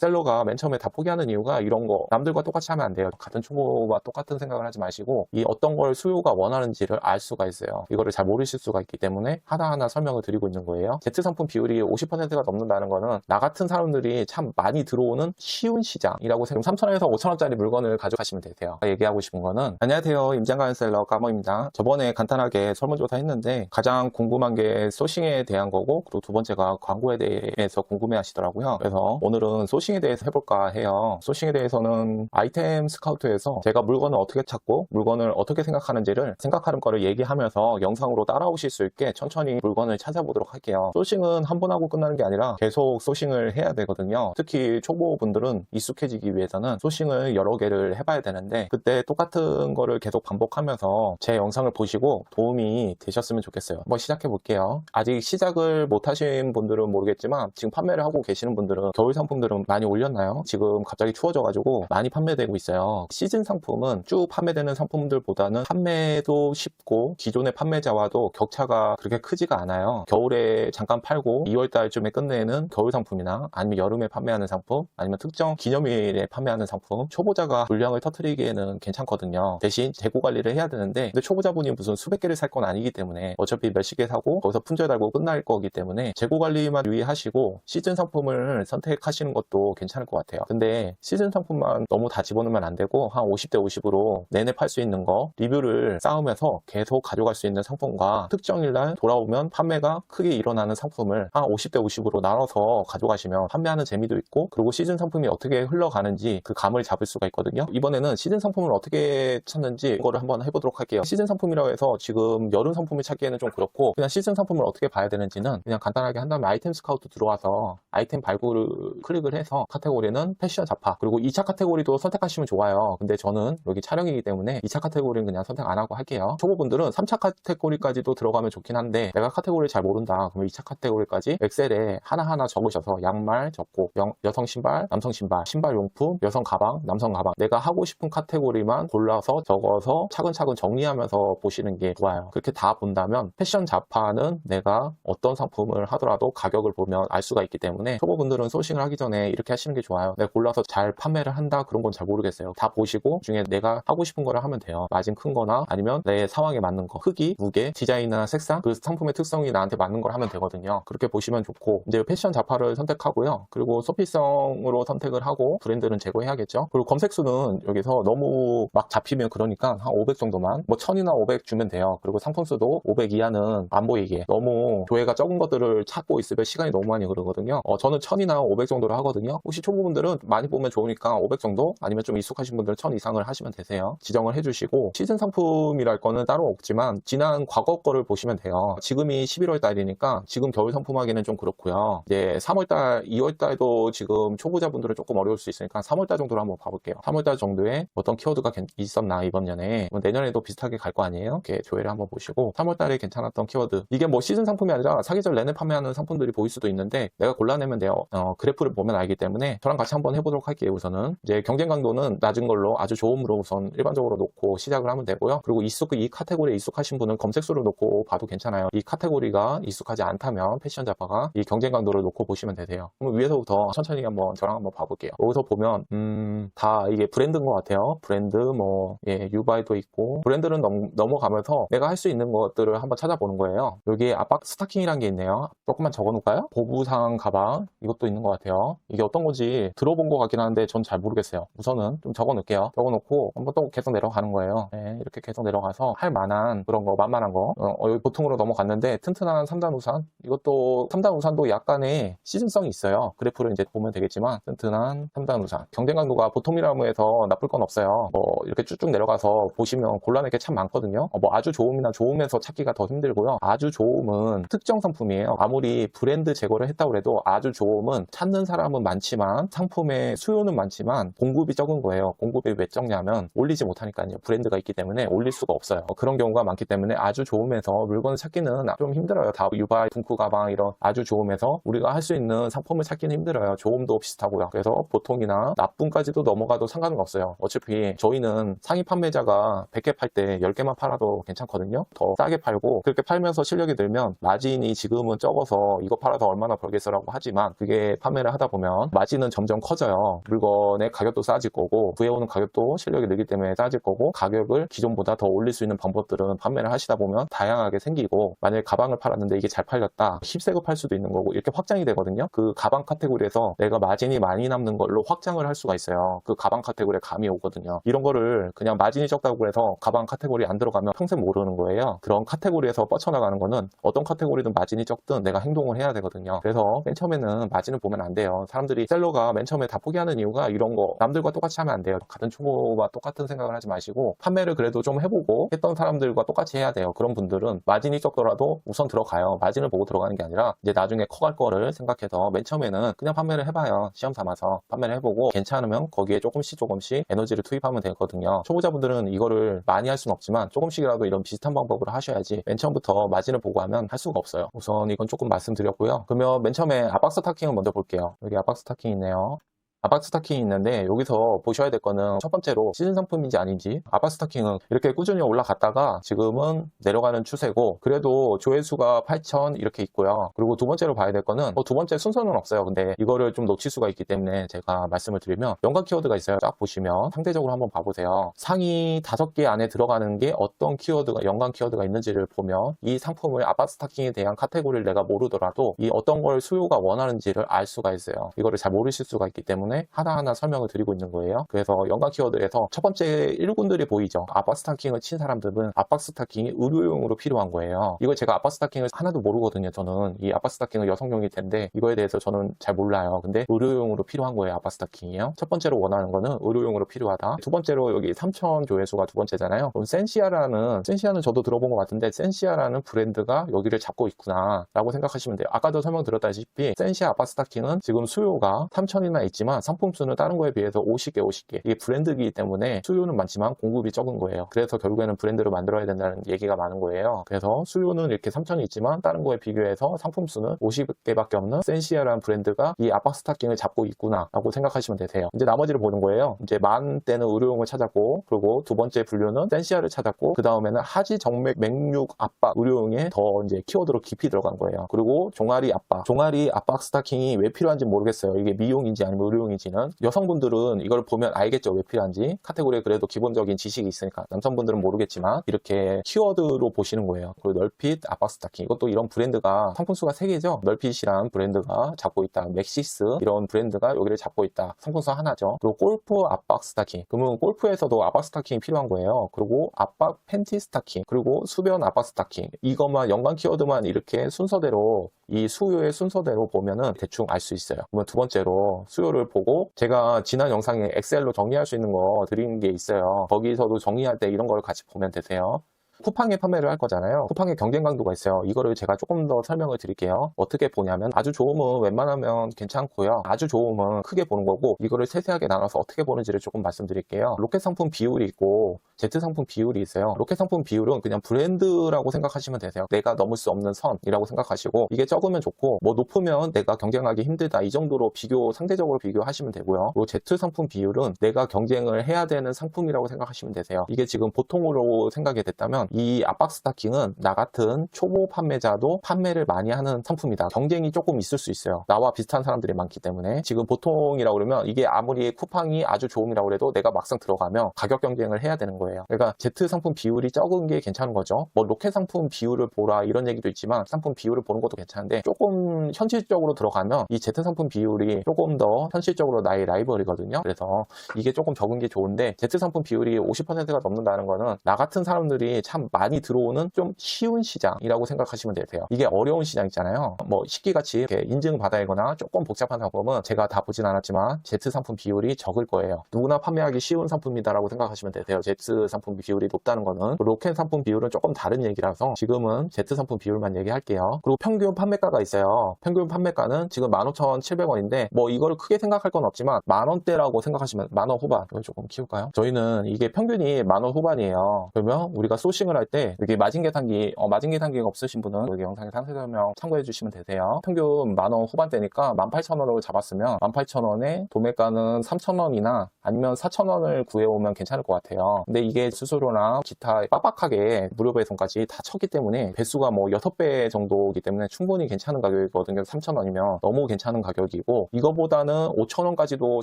셀러가 맨 처음에 다 포기하는 이유가 이런 거 남들과 똑같이 하면 안 돼요. 같은 초보와 똑같은 생각을 하지 마시고 이 어떤 걸 수요가 원하는지를 알 수가 있어요. 이거를 잘 모르실 수가 있기 때문에 하나하나 설명을 드리고 있는 거예요. Z 상품 비율이 50%가 넘는다는 거는 나 같은 사람들이 참 많이 들어오는 쉬운 시장이라고 생각. 3,000원에서 5,000원짜리 물건을 가져가시면 되세요. 얘기하고 싶은 거는 안녕하세요. 임장가연 셀러 까머입니다. 저번에 간단하게 설문조사 했는데 가장 궁금한 게 소싱에 대한 거고 그리고 두 번째가 광고에 대해서 궁금해 하시더라고요. 그래서 오늘은 소싱에 대해서 해볼까 해요. 소싱에 대해서는 아이템 스카우트에서 제가 물건을 어떻게 찾고 물건을 어떻게 생각하는지를 생각하는 거를 얘기하면서 영상으로 따라오실 수 있게 천천히 물건을 찾아보도록 할게요. 소싱은 한 번 하고 끝나는 게 아니라 계속 소싱을 해야 되거든요. 특히 초보분들은 익숙해지기 위해서는 소싱을 여러 개를 해봐야 되는데 그때 똑같은 거를 계속 반복하면서 제 영상을 보시고 도움이 되셨으면 좋겠어요. 한번 시작해 볼게요. 아직 시작을 못 하신 분들은 모르겠지만 지금 판매를 하고 계시는 분들은 겨울 상품들은 많이 올렸나요? 지금 갑자기 추워져가지고 많이 판매되고 있어요. 시즌 상품은 쭉 판매되는 상품들보다는 판매도 쉽고 기존의 판매자와도 격차가 그렇게 크지가 않아요. 겨울에 잠깐 팔고 2월달쯤에 끝내는 겨울 상품이나 아니면 여름에 판매하는 상품 아니면 특정 기념일에 판매하는 상품 초보자가 물량을 터뜨리기에는 괜찮거든요. 대신 재고 관리를 해야 되는데 근데 초보자분이 무슨 수백 개를 살 건 아니기 때문에 어차피 몇십 개 사고 거기서 품절 달고 끝날 거기 때문에 재고 관리만 유의하시고 시즌 상품을 선택하시는 것도 괜찮을 것 같아요. 근데 시즌 상품만 너무 다 집어넣으면 안 되고 한 50대 50으로 내내 팔 수 있는 거 리뷰를 쌓으면서 계속 가져갈 수 있는 상품과 특정일날 돌아오면 판매가 크게 일어나는 상품을 한 50대 50으로 나눠서 가져가시면 판매하는 재미도 있고 그리고 시즌 상품이 어떻게 흘러가는지 그 감을 잡을 수가 있거든요. 이번에는 시즌 상품을 어떻게 찾는지 이거를 한번 해보도록 할게요. 시즌 상품이라고 해서 지금 여름 상품을 찾기에는 좀 그렇고 그냥 시즌 상품을 어떻게 봐야 되는지는 그냥 간단하게 한 다음에 아이템 스카우트 들어와서 아이템 발굴을 클릭을 해서 카테고리는 패션 잡화 그리고 2차 카테고리도 선택하시면 좋아요. 근데 저는 여기 촬영이기 때문에 2차 카테고리는 그냥 선택 안 하고 할게요. 초보분들은 3차 카테고리까지도 들어가면 좋긴 한데 내가 카테고리를 잘 모른다 그러면 2차 카테고리까지 엑셀에 하나하나 적으셔서 양말 적고 여성 신발, 남성 신발, 신발 용품, 여성 가방, 남성 가방 내가 하고 싶은 카테고리만 골라서 적어서 차근차근 정리하면서 보시는 게 좋아요. 그렇게 다 본다면 패션 잡화는 내가 어떤 상품을 하더라도 가격을 보면 알 수가 있기 때문에 초보분들은 소싱을 하기 전에 이렇게 하시는 게 좋아요. 내가 골라서 잘 판매를 한다 그런 건 잘 모르겠어요. 다 보시고 중에 내가 하고 싶은 거를 하면 돼요. 마진 큰 거나 아니면 내 상황에 맞는 거 크기, 무게, 디자인이나 색상 그 상품의 특성이 나한테 맞는 걸 하면 되거든요. 그렇게 보시면 좋고 이제 패션 잡화를 선택하고요. 그리고 소피성으로 선택을 하고 브랜드는 제거해야겠죠. 그리고 검색수는 여기서 너무 막 잡히면 그러니까 한 500 정도만 뭐 1000이나 500 주면 돼요. 그리고 상품수도 500 이하는 안 보이게 너무 조회가 적은 것들을 찾고 있으면 시간이 너무 많이 흐르거든요. 저는 1000이나 500 정도를 하거든요. 혹시 초보분들은 많이 보면 좋으니까 500 정도 아니면 좀 익숙하신 분들은 1000 이상을 하시면 되세요. 지정을 해주시고 시즌 상품이랄 거는 따로 없지만 지난 과거 거를 보시면 돼요. 지금이 11월 달이니까 지금 겨울 상품 하기는 좀 그렇고요. 이제 3월달, 2월달도 지금 초보자분들은 조금 어려울 수 있으니까 3월달 정도로 한번 봐볼게요. 3월달 정도에 어떤 키워드가 있었나 이번 년에 내년에도 비슷하게 갈 거 아니에요? 이렇게 조회를 한번 보시고 3월달에 괜찮았던 키워드 이게 뭐 시즌 상품이 아니라 사계절 내내 판매하는 상품들이 보일 수도 있는데 내가 골라내면 돼요. 그래프를 보면 알기 때문에 저랑 같이 한번 해보도록 할게요. 우선은 이제 경쟁 강도는 낮은 걸로 아주 좋음으로 우선 일반적으로 놓고 시작을 하면 되고요. 그리고 이 카테고리에 익숙하신 분은 검색수를 놓고 봐도 괜찮아요. 이 카테고리가 익숙하지 않다면 패션 잡화가 이 경쟁 강도를 놓고 보시면 되세요. 그럼 위에서부터 천천히 한번 저랑 한번 봐볼게요. 여기서 보면 다 이게 브랜드인 것 같아요. 브랜드 뭐 유바이도 있고 브랜드는 넘어가면서 내가 할 수 있는 것들을 한번 찾아보는 거예요. 여기 압박 스타킹이란 게 있네요. 조금만 적어놓을까요? 보부상 가방 이것도 있는 것 같아요. 이게 어떤 건지 들어본 것 같긴 한데 전 잘 모르겠어요. 우선은 좀 적어놓을게요. 적어놓고 한번 또 계속 내려가는 거예요. 이렇게 계속 내려가서 할 만한 그런 거 만만한 거 여기 보통으로 넘어갔는데 튼튼한 3단 우산 이것도 3단 우산도 약간의 시즌성이 있어요. 그래프를 이제 보면 되겠지만 튼튼한 3단 우산 경쟁 강도가 보통이라고 해서 나쁠 건 없어요. 뭐 이렇게 쭉쭉 내려가서 보시면 곤란할 게 참 많거든요. 뭐 아주 좋음이나 좋음에서 찾기가 더 힘들고요. 아주 좋음은 특정 상품이에요. 아무리 브랜드 제거를 했다고 해도 아주 좋음은 찾는 사람은 많지만 상품의 수요는 많지만 공급이 적은 거예요. 공급이 왜 적냐면 올리지 못하니까요. 브랜드가 있기 때문에 올릴 수가 없어요. 그런 경우가 많기 때문에 아주 좋음에서 물건을 찾기는 좀 힘들어요. 다 유바이, 둥크 가방 이런 아주 좋음에서 우리가 할 수 있는 상품을 찾기는 힘들어요. 좋음도 비슷하고요. 그래서 보통이나 나쁨까지도 넘어가도 상관은 없어요. 어차피 저희는 상위 판매자가 100개 팔 때 10개만 팔아도 괜찮거든요. 더 싸게 팔고 그렇게 팔면서 실력이 늘면 마진이 지금은 적어서 이거 팔아서 얼마나 벌겠어라고 하지만 그게 판매를 하다 보면 마진은 점점 커져요. 물건의 가격도 싸질 거고 구해오는 가격도 실력이 늘기 때문에 싸질 거고 가격을 기존보다 더 올릴 수 있는 방법들은 판매를 하시다 보면 다양하게 생기고 만약에 가방을 팔았는데 이게 잘 팔렸다. 힙색을 팔 수도 있는 거고 이렇게 확장이 되거든요. 그 가방 카테고리에서 내가 마진이 많이 남는 걸로 확장을 할 수가 있어요. 그 가방 카테고리에 감이 오거든요. 이런 거를 그냥 마진이 적다고 해서 가방 카테고리에 안 들어가면 평생 모르는 거예요. 그런 카테고리에서 뻗쳐나가는 거는 어떤 카테고리든 마진이 적든 내가 행동을 해야 되거든요. 그래서 맨 처음에는 마진을 보면 안 돼요. 사람들이 셀러가 맨 처음에 다 포기하는 이유가 이런 거 남들과 똑같이 하면 안 돼요. 같은 초보와 똑같은 생각을 하지 마시고 판매를 그래도 좀 해보고 했던 사람들과 똑같이 해야 돼요. 그런 분들은 마진이 적더라도 우선 들어가요. 마진을 보고 들어가는 게 아니라 이제 나중에 커갈 거를 생각해서 맨 처음에는 그냥 판매를 해봐요. 시험 삼아서 판매를 해보고 괜찮으면 거기에 조금씩 에너지를 투입하면 되거든요. 초보자분들은 이거를 많이 할 수는 없지만 조금씩이라도 이런 비슷한 방법으로 하셔야지 맨 처음부터 마진을 보고 하면 할 수가 없어요. 우선 이건 조금 말씀드렸고요. 그러면 맨 처음에 압박 스타킹을 먼저 볼게요. 여기 압박 스타킹 있네요. 압박 스타킹이 있는데 여기서 보셔야 될 거는 첫 번째로 시즌 상품인지 아닌지. 압박 스타킹은 이렇게 꾸준히 올라갔다가 지금은 내려가는 추세고 그래도 조회수가 8,000 이렇게 있고요. 그리고 두 번째로 봐야 될 거는 두 번째 순서는 없어요. 근데 이거를 좀 놓칠 수가 있기 때문에 제가 말씀을 드리면 연관 키워드가 있어요. 쫙 보시면 상대적으로 한번 봐보세요. 상위 5개 안에 들어가는 게 어떤 키워드가 연관 키워드가 있는지를 보면 이 상품을 압박 스타킹에 대한 카테고리를 내가 모르더라도 이 어떤 걸 수요가 원하는지를 알 수가 있어요. 이거를 잘 모르실 수가 있기 때문에 하나하나 설명을 드리고 있는 거예요. 그래서 연관 키워드에서 첫 번째 1군들이 보이죠. 압박 스타킹을 친 사람들은 압박 스타킹이 의료용으로 필요한 거예요. 이걸 제가 압박 스타킹을 하나도 모르거든요. 저는 이 압박 스타킹은 여성용일 텐데 이거에 대해서 저는 잘 몰라요. 근데 의료용으로 필요한 거예요. 압박 스타킹이요. 첫 번째로 원하는 거는 의료용으로 필요하다. 두 번째로 여기 3,000 조회수가 두 번째잖아요. 그럼 센시아는 저도 들어본 것 같은데 센시아라는 브랜드가 여기를 잡고 있구나 라고 생각하시면 돼요. 아까도 설명드렸다시피 센시아 압박 스타킹은 지금 수요가 3,000이나 있지만 상품 수는 다른 거에 비해서 50개 이게 브랜드이기 때문에 수요는 많지만 공급이 적은 거예요. 그래서 결국에는 브랜드를 만들어야 된다는 얘기가 많은 거예요. 그래서 수요는 이렇게 3,000이 있지만 다른 거에 비교해서 상품 수는 50개밖에 없는 센시아라는 브랜드가 이 압박 스타킹을 잡고 있구나 라고 생각하시면 되세요. 이제 나머지를 보는 거예요. 이제 만 때는 의료용을 찾았고 그리고 두 번째 분류는 센시아를 찾았고 그 다음에는 하지 정맥 맥육 압박 의료용에 더 이제 키워드로 깊이 들어간 거예요. 그리고 종아리 압박 스타킹이 왜 필요한지 모르겠어요. 이게 미용인지 아니면 의료용 지는 여성분들은 이걸 보면 알겠죠. 왜 필요한지. 카테고리에 그래도 기본적인 지식이 있으니까. 남성분들은 모르겠지만 이렇게 키워드로 보시는 거예요. 그리고 널핏 압박 스타킹. 이것도 이런 브랜드가 상품수가 3개죠. 널핏이란 브랜드가 잡고 있다. 맥시스 이런 브랜드가 여기를 잡고 있다. 상품수 하나죠. 그리고 골프 압박 스타킹. 그러면 골프에서도 압박 스타킹이 필요한 거예요. 그리고 압박 팬티 스타킹. 그리고 수변 압박 스타킹. 이것만 연관 키워드만 이렇게 순서대로 이 수요의 순서대로 보면은 대충 알 수 있어요. 그러면 두 번째로 수요를 보고 제가 지난 영상에 엑셀로 정리할 수 있는 거 드린 게 있어요. 거기서도 정리할 때 이런 걸 같이 보면 되세요. 쿠팡에 판매를 할 거잖아요. 쿠팡에 경쟁 강도가 있어요. 이거를 제가 조금 더 설명을 드릴게요. 어떻게 보냐면 아주 좋으면 웬만하면 괜찮고요. 아주 좋으면 크게 보는 거고 이거를 세세하게 나눠서 어떻게 보는지를 조금 말씀드릴게요. 로켓 상품 비율이 있고 Z 상품 비율이 있어요. 로켓 상품 비율은 그냥 브랜드라고 생각하시면 되세요. 내가 넘을 수 없는 선이라고 생각하시고 이게 적으면 좋고 뭐 높으면 내가 경쟁하기 힘들다 이 정도로 상대적으로 비교하시면 되고요. 그리고 Z 상품 비율은 내가 경쟁을 해야 되는 상품이라고 생각하시면 되세요. 이게 지금 보통으로 생각이 됐다면 이 압박 스타킹은 나 같은 초보 판매자도 판매를 많이 하는 상품이다. 경쟁이 조금 있을 수 있어요. 나와 비슷한 사람들이 많기 때문에 지금 보통이라고 그러면 이게 아무리 쿠팡이 아주 좋음이라고 해도 내가 막상 들어가면 가격 경쟁을 해야 되는 거예요. 그러니까 Z 상품 비율이 적은 게 괜찮은 거죠. 뭐 로켓 상품 비율을 보라 이런 얘기도 있지만 상품 비율을 보는 것도 괜찮은데 조금 현실적으로 들어가면 이 Z 상품 비율이 조금 더 현실적으로 나의 라이벌이거든요. 그래서 이게 조금 적은 게 좋은데 Z 상품 비율이 50%가 넘는다는 거는 나 같은 사람들이 참 많이 들어오는 좀 쉬운 시장이라고 생각하시면 되세요. 이게 어려운 시장 있잖아요. 뭐 식기같이 이렇게 인증받아야 하거나 조금 복잡한 상품은 제가 다 보진 않았지만 Z 상품 비율이 적을 거예요. 누구나 판매하기 쉬운 상품이다라고 생각하시면 되세요. Z 상품 비율이 높다는 거는. 로켓 상품 비율은 조금 다른 얘기라서 지금은 Z 상품 비율만 얘기할게요. 그리고 평균 판매가가 있어요. 평균 판매가는 지금 15,700원인데 뭐 이거를 크게 생각할 건 없지만 만원대라고 생각하시면 만원 후반. 이걸 조금 키울까요? 저희는 이게 평균이 만원 후반이에요. 그러면 우리가 소싱을 쇼싱을 할 때 여기 마진 계산기 마진 계산기가 없으신 분은 여기 영상의 상세 설명 참고해 주시면 되세요. 평균 10,000원 후반대니까 18,000원으로 잡았으면 18,000원에 도매가는 3,000원이나 아니면 4,000원을 구해오면 괜찮을 것 같아요. 근데 이게 수수료나 기타 빡빡하게 무료 배송까지 다 쳤기 때문에 배수가 뭐 6배 정도이기 때문에 충분히 괜찮은 가격이거든요. 3,000원이면 너무 괜찮은 가격이고, 이거보다는 5,000원까지도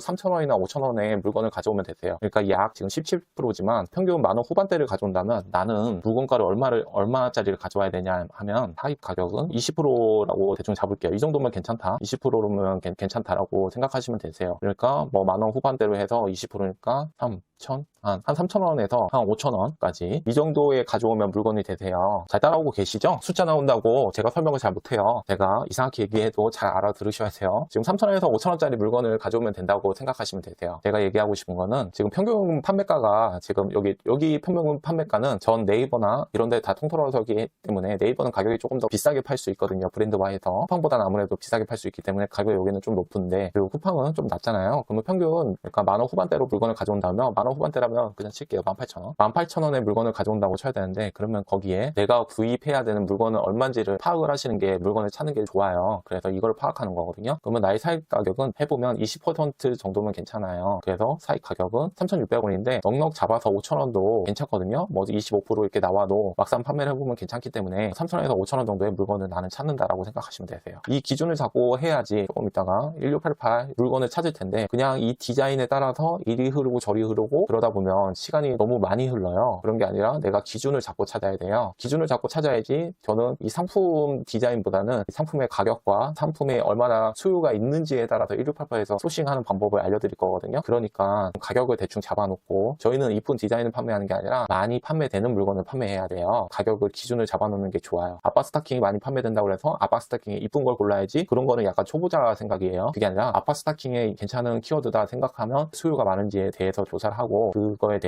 3,000원이나 5,000원에 물건을 가져오면 되세요. 그러니까 약 지금 17%지만 평균 10,000원 후반대를 가져온다면 나는 물건가를 얼마짜리를 가져와야 되냐 하면 사입 가격은 20%라고 대충 잡을게요. 이 정도면 괜찮다. 20%면 괜찮다라고 생각하시면 되세요. 그러니까 뭐 10,000원 후반대로 해서 20%니까 3,000원에서 한 5,000원까지 이 정도에 가져오면 물건이 되세요. 잘 따라오고 계시죠? 숫자 나온다고 제가 설명을 잘 못해요. 제가 이상하게 얘기해도 잘 알아들으셔야 돼요. 지금 3,000원에서 5,000원짜리 물건을 가져오면 된다고 생각하시면 되세요. 제가 얘기하고 싶은 거는 지금 평균 판매가가 지금 여기 평균 판매가는 전 네이버나 이런 데 다 통틀어서기 때문에 네이버는 가격이 조금 더 비싸게 팔 수 있거든요. 브랜드화해서. 쿠팡보다는 아무래도 비싸게 팔 수 있기 때문에 가격이 여기는 좀 높은데, 그리고 쿠팡은 좀 낮잖아요. 그러면 평균 그러니까 10,000원 후반대로 물건을 가져온다면 10,000원 후반대라면 그냥 칠게요. 18,000원. 18,000원에 물건을 가져온다고 쳐야 되는데, 그러면 거기에 내가 구입해야 되는 물건은 얼마인지를 파악을 하시는 게 물건을 찾는 게 좋아요. 그래서 이걸 파악하는 거거든요. 그러면 나의 사입 가격은 해보면 20% 정도면 괜찮아요. 그래서 사입 가격은 3,600원인데 넉넉 잡아서 5,000원도 괜찮거든요. 뭐 25% 이렇게 나와도 막상 판매를 해보면 괜찮기 때문에 3,000원에서 5,000원 정도의 물건을 나는 찾는다라고 생각하시면 되세요. 이 기준을 잡고 해야지 조금 있다가 1688 물건을 찾을 텐데, 그냥 이 디자인에 따라서 이리 흐르고 저리 흐르고 그러다 보면 시간이 너무 많이 흘러요. 그런 게 아니라 내가 기준을 잡고 찾아야 돼요. 기준을 잡고 찾아야지 저는 이 상품 디자인보다는 상품의 가격과 상품에 얼마나 수요가 있는지에 따라서 1688에서 소싱하는 방법을 알려드릴 거거든요. 그러니까 가격을 대충 잡아놓고, 저희는 이쁜 디자인을 판매하는 게 아니라 많이 판매되는 물건을 판매해야 돼요. 가격을 기준을 잡아놓는 게 좋아요. 아빠 스타킹이 많이 판매된다고 해서 아빠 스타킹에 이쁜 걸 골라야지, 그런 거는 약간 초보자 생각이에요. 그게 아니라 아빠 스타킹에 괜찮은 키워드다 생각하면 수요가 많은지에 대해서 조사를 하고 그거에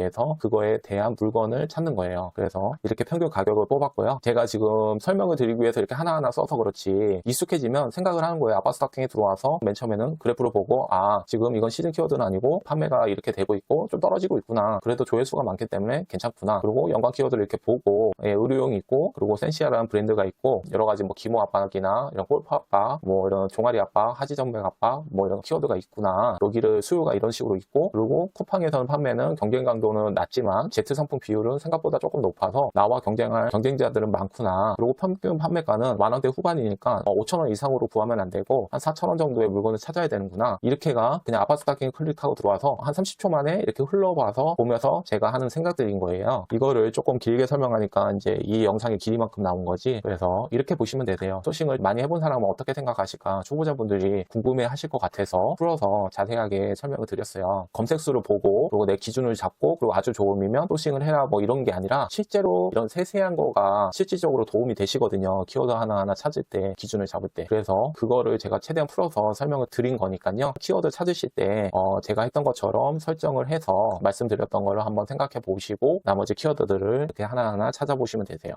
대한 물건을 찾는 거예요. 그래서 이렇게 평균 가격을 뽑았고요. 제가 지금 설명을 드리기 위해서 이렇게 하나하나 써서 그렇지, 익숙해지면 생각을 하는 거예요. 아빠 스타킹에 들어와서 맨 처음에는 그래프를 보고, 지금 이건 시즌 키워드는 아니고 판매가 이렇게 되고 있고 좀 떨어지고 있구나. 그래도 조회수가 많기 때문에 괜찮구나. 그리고 연관 키워드를 이렇게 보고, 의류용이 있고, 그리고 센시아라는 브랜드가 있고, 여러 가지 뭐 기모 압박이나 이런 골프 압박, 뭐 이런 종아리 압박, 하지 정맥 압박, 뭐 이런 키워드가 있구나. 여기를 수요가 이런 식으로 있고, 그리고 쿠팡에서는 판매는 경쟁 강도는 낮지만 Z 상품 비율은 생각보다 조금 높아서 나와 경쟁할 경쟁자들은 많구나. 그리고 평균 판매가는 10,000원대 후반이니까 5,000원 이상으로 구하면 안 되고 한 4,000원 정도의 물건을 찾아야 되는구나. 이렇게가 그냥 아빠 스타킹 클릭하고 들어와서 한 30초 만에 이렇게 흘러봐서 보면서 제가 하는 생각들인 거예요. 이거를 조금 길게 설명하니까 이제 이 영상의 길이만큼 나온 거지. 그래서 이렇게 보시면 되세요. 소싱을 많이 해본 사람은 어떻게 생각하실까? 초보자분들이 궁금해 하실 것 같아서 풀어서 자세하게 설명을 드렸어요. 검색수를 보고, 그리고 내 기준을 잡고, 그리고 아주 좋으면 소싱을 해라 뭐 이런 게 아니라 실제로 이런 세세한 거가 실질적으로 도움이 되시거든요. 키워드 하나하나 찾을 때, 기준을 잡을 때. 그래서 그거를 제가 최대한 풀어서 설명을 드린 거니까요. 키워드 찾으실 때 제가 했던 것처럼 설정을 해서 말씀드렸던 거를 한번 생각해 보시고 나머지 키워드들을 이렇게 하나하나 찾아보시면 되세요.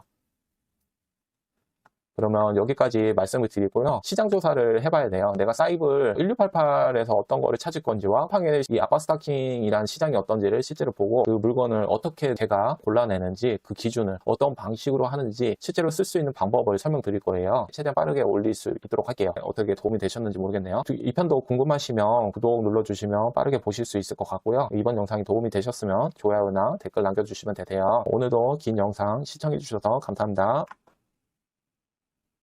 그러면 여기까지 말씀을 드리고요. 시장 조사를 해봐야 돼요. 내가 사입을 1688에서 어떤 거를 찾을 건지와 쿠팡의 이 아빠 스타킹이란 시장이 어떤지를 실제로 보고, 그 물건을 어떻게 제가 골라내는지, 그 기준을 어떤 방식으로 하는지 실제로 쓸 수 있는 방법을 설명드릴 거예요. 최대한 빠르게 올릴 수 있도록 할게요. 어떻게 도움이 되셨는지 모르겠네요. 이 편도 궁금하시면 구독 눌러주시면 빠르게 보실 수 있을 것 같고요. 이번 영상이 도움이 되셨으면 좋아요나 댓글 남겨주시면 되세요. 오늘도 긴 영상 시청해주셔서 감사합니다.